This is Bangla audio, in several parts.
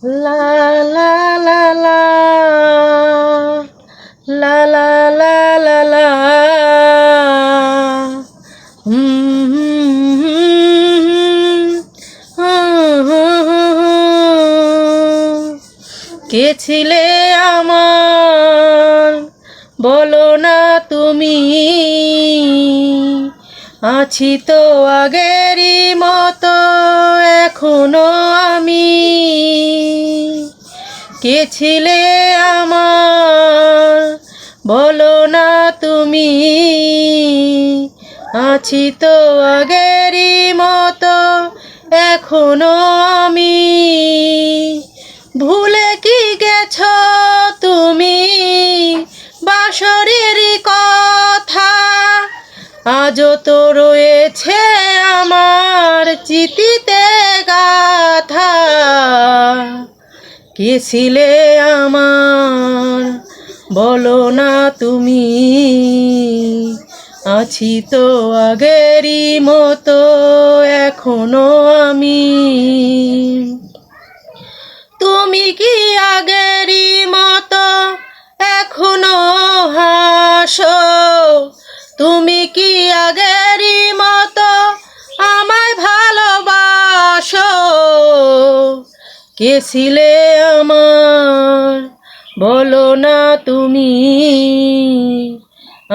লা লা লা লা লা লা লা লা লা হুম হুম হুম। কে ছিলে আমার বলো না তুমি, আছি তো আগেরই মতো এখনো আমি। কে ছিলে আমার বলো না তুমি, আছি তো আগেরই মতো এখনো আমি। ভুলে কি গেছো তুমি বাসরের কথা, আজও তো রয়েছে আমার চিতিতে গাথা। কে ছিলে আমার বলো না তুমি, আছি তো আগেরই মতো এখনো আমি। তুমি কি আগেরই মতো এখনো হাসো, তুমি কি আগেরই মতো আমায় ভালোবাসো। কে ছিলে আমার বলো না তুমি,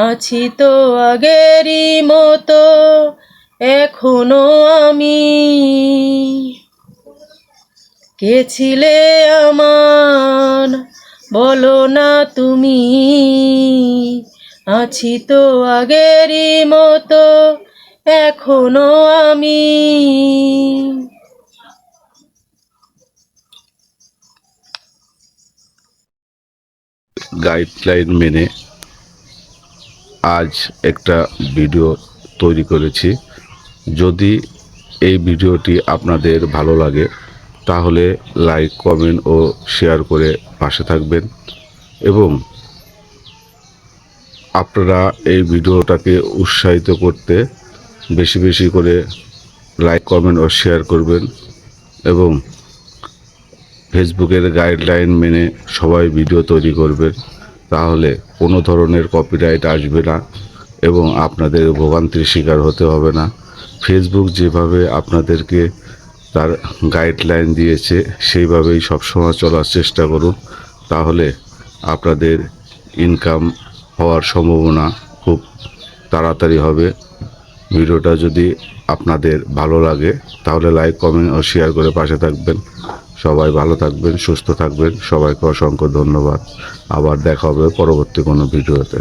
আছি তো আগেরই মতো এখনো আমি। কে ছিলে আমার বলো না তুমি, আছি তো আগেরই মতো এখনো আমি। গাইডলাইন মেনে আজ একটা ভিডিও তৈরি করেছি। যদি এই ভিডিওটি আপনাদের ভালো লাগে তাহলে লাইক, কমেন্ট ও শেয়ার করে পাশে থাকবেন এবং আপনারা এই ভিডিওটাকে উৎসাহিত করতে বেশি বেশি করে লাইক, কমেন্ট ও শেয়ার করবেন এবং ফেসবুকের গাইডলাইন মেনে সবাই ভিডিও তৈরি করবেন। তাহলে কোনো ধরনের কপিরাইট আসবে না এবং আপনাদের ভোগান্তির শিকার হতে হবে না। ফেসবুক যেভাবে আপনাদেরকে তার গাইডলাইন দিয়েছে সেইভাবেই সবসময় চলার চেষ্টা করুন, তাহলে আপনাদের ইনকাম হওয়ার সম্ভাবনা খুব তাড়াতাড়ি হবে। ভিডিওটা যদি আপনাদের ভালো লাগে তাহলে লাইক, কমেন্ট ও শেয়ার করে পাশে থাকবেন। সবাই ভালো থাকবেন, সুস্থ থাকবেন। সবাইকে অসংখ্য ধন্যবাদ। আবার দেখা হবে পরবর্তী কোনো ভিডিওতে।